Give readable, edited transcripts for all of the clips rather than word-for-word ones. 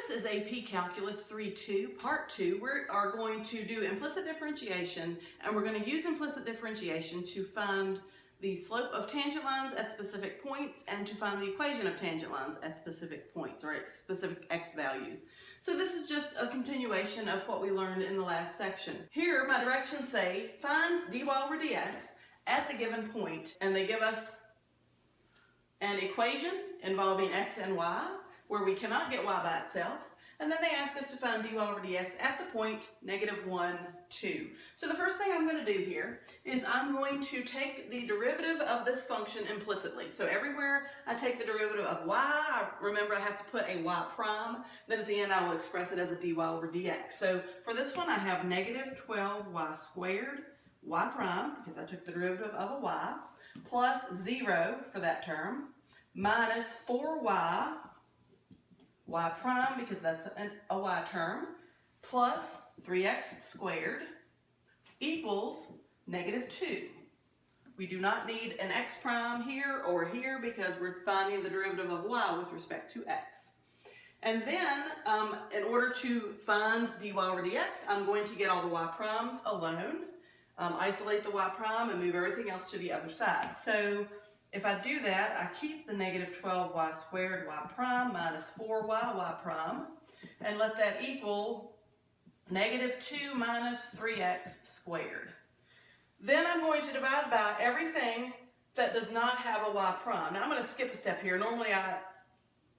This is AP Calculus 3-2, Part 2. We are going to do implicit differentiation, and we're going to use implicit differentiation to find the slope of tangent lines at specific points and to find the equation of tangent lines at specific points or at specific x values. So this is just a continuation of what we learned in the last section. Here, my directions say, find dy over dx at the given point, and they give us an equation involving x and y, where we cannot get y by itself, and then they ask us to find dy over dx at the point -1, 2. So the first thing I'm going to do here is I'm going to take the derivative of this function implicitly. So everywhere I take the derivative of y, remember I have to put a y prime, then at the end I will express it as a dy over dx. So for this one I have -12y squared y prime, because I took the derivative of a y, plus 0 for that term, minus 4y y prime, because that's a y term, plus 3x squared equals -2. We do not need an x prime here or here because we're finding the derivative of y with respect to x. And then, in order to find dy over dx, I'm going to get all the y primes alone, isolate the y prime, and move everything else to the other side. So if I do that, I keep the -12y squared y prime minus 4y y prime, and let that equal -2 minus 3x squared. Then I'm going to divide by everything that does not have a y prime. Now I'm going to skip a step here. Normally I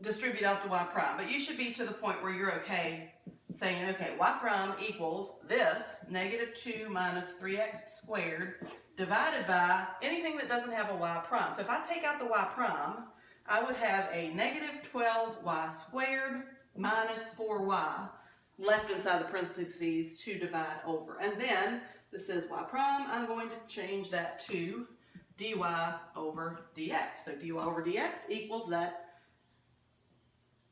distribute out the y prime, but you should be to the point where you're okay saying, okay, y prime equals this, -2 minus 3x squared, divided by anything that doesn't have a y prime. So if I take out the y prime, I would have a -12y squared minus 4y left inside the parentheses to divide over. And then this is y prime. I'm going to change that to dy over dx. So dy over dx equals that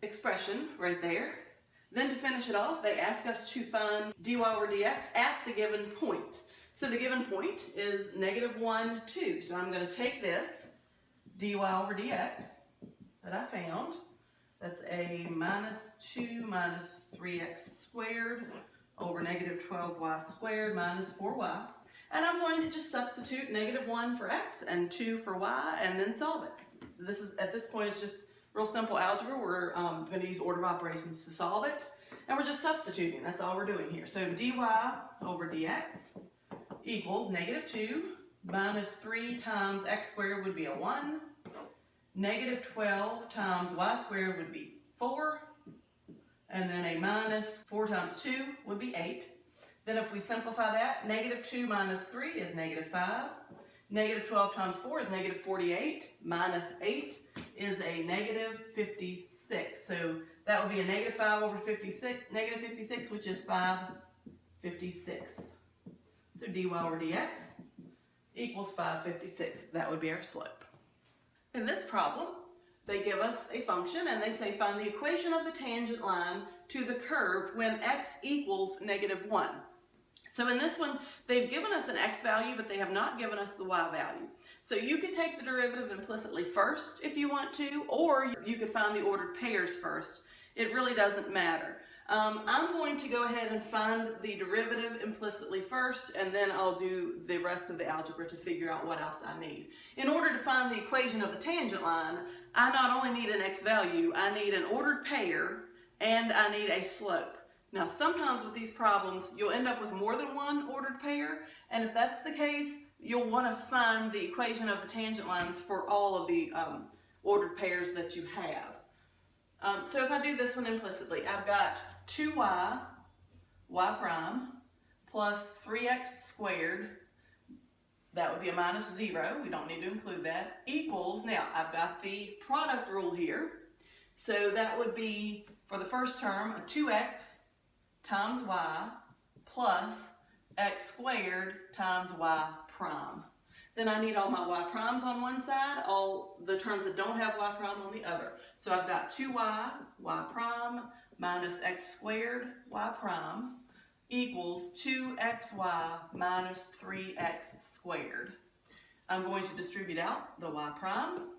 expression right there. Then to finish it off, they ask us to find dy over dx at the given point. So the given point is -1, 2. So I'm going to take this dy over dx that I found. That's a -2 minus 3x squared over -12y squared minus 4y. And I'm going to just substitute -1 for x and 2 for y and then solve it. This is, at this point, it's just real simple algebra. We're going to use order of operations to solve it. And we're just substituting. That's all we're doing here. So dy over dx equals -2 minus 3 times x squared would be a 1. -12 times y squared would be 4. And then a minus 4 times 2 would be 8. Then if we simplify that, -2 minus 3 is -5. -12 times 4 is -48. Minus 8 is a -56. So that would be a -5 over 56, -56, which is 5/56. So dy over dx equals 5/56. That would be our slope. In this problem, they give us a function and they say find the equation of the tangent line to the curve when x equals -1. So in this one, they've given us an x value, but they have not given us the y value. So you could take the derivative implicitly first if you want to, or you could find the ordered pairs first. It really doesn't matter. I'm going to go ahead and find the derivative implicitly first, and then I'll do the rest of the algebra to figure out what else I need. In order to find the equation of the tangent line, I not only need an x value, I need an ordered pair, and I need a slope. Now, sometimes with these problems, you'll end up with more than one ordered pair, and if that's the case, you'll want to find the equation of the tangent lines for all of the ordered pairs that you have. So if I do this one implicitly, I've got 2y, y prime, plus 3x squared, that would be a -0, we don't need to include that, equals, now I've got the product rule here, so that would be, for the first term, a 2x times y plus x squared times y prime. Then I need all my y primes on one side, all the terms that don't have y prime on the other. So I've got 2y, y prime, minus x squared, y prime, equals 2xy minus 3x squared. I'm going to distribute out the y prime.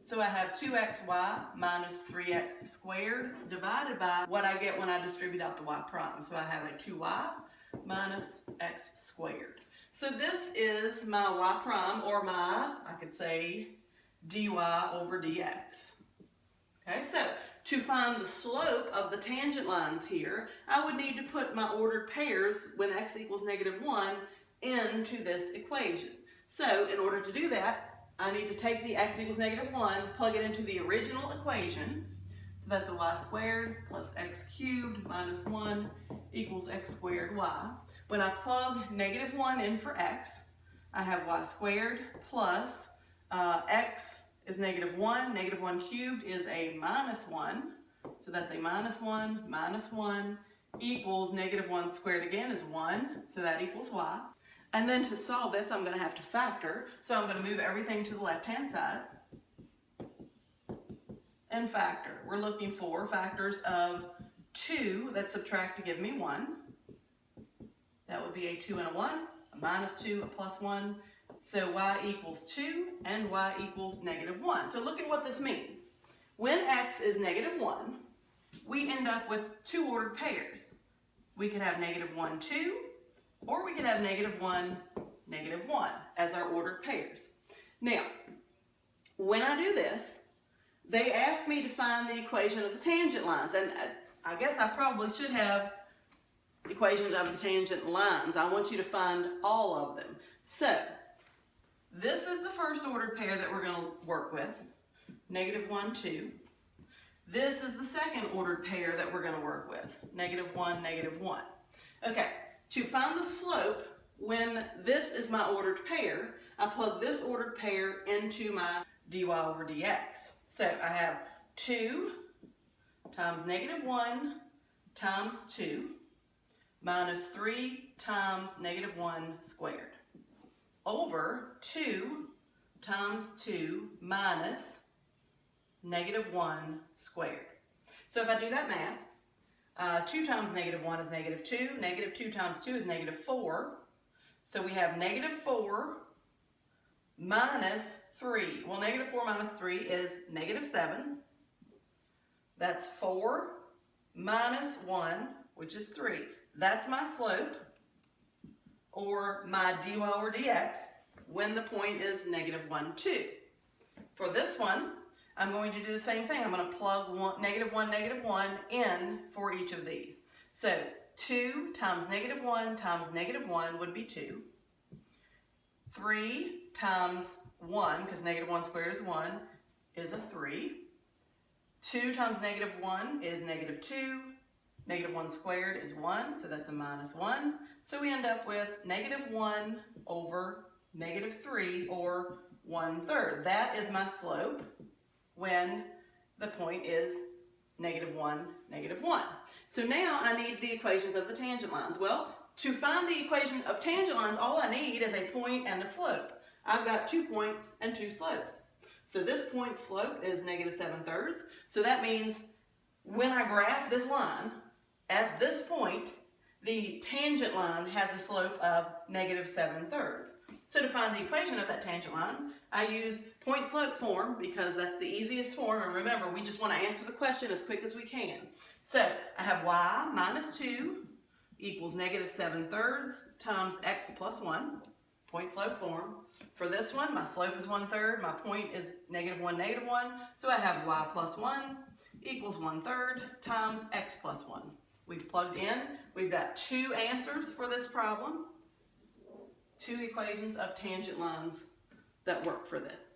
So I have 2xy minus 3x squared divided by what I get when I distribute out the y prime. So I have a 2y minus x squared. So this is my y prime, or my, I could say, dy over dx. Okay, so to find the slope of the tangent lines here, I would need to put my ordered pairs when x equals -1 into this equation. So in order to do that, I need to take the x equals -1, plug it into the original equation. So that's a y squared plus x cubed minus 1 equals x squared y. When I plug -1 in for x, I have y squared plus x is -1. -1 cubed is a -1. So that's a -1 minus 1 equals -1 squared again is 1. So that equals y. And then to solve this, I'm going to have to factor. So I'm going to move everything to the left-hand side and factor. We're looking for factors of 2 that subtract to give me 1. That would be a 2 and a 1, a -2, a +1. So y equals 2 and y equals -1. So look at what this means. When x is -1, we end up with 2 ordered pairs. We could have -1, 2, or we could have -1, -1 as our ordered pairs. Now, when I do this, they ask me to find the equation of the tangent lines. And I guess I probably should have equations of the tangent lines. I want you to find all of them. So, this is the first ordered pair that we're going to work with, -1, 2. This is the second ordered pair that we're going to work with, -1, -1. Okay, to find the slope when this is my ordered pair, I plug this ordered pair into my dy over dx. So I have 2 times -1 times 2 minus 3 times -1 squared over 2 times 2 minus -1 squared. So if I do that math, 2 times -1 is -2. -2 times 2 is -4. So we have -4 minus 3. Well, -4 minus 3 is -7. That's 4 minus 1, which is 3. That's my slope, or my dy over dx, when the point is -1, 2. For this one, I'm going to do the same thing. I'm going to plug -1, -1 in for each of these. So 2 times -1 times -1 would be 2. 3 times 1, because -1 squared is 1, is a 3. 2 times -1 is -2. -1 squared is 1, so that's a -1. So we end up with -1 over -3, or 1/3. That is my slope when the point is -1, -1. So now I need the equations of the tangent lines. Well, to find the equation of tangent lines, all I need is a point and a slope. I've got 2 points and 2 slopes. So this point's slope is -7/3. So that means when I graph this line, at this point, the tangent line has a slope of -7/3. So to find the equation of that tangent line, I use point-slope form because that's the easiest form. And remember, we just want to answer the question as quick as we can. So I have y minus 2 equals -7/3 times x plus 1, point-slope form. For this one, my slope is 1/3, my point is -1, -1. So I have y plus 1 equals 1/3 times x plus 1. We've plugged in. We've got 2 answers for this problem, 2 equations of tangent lines that work for this.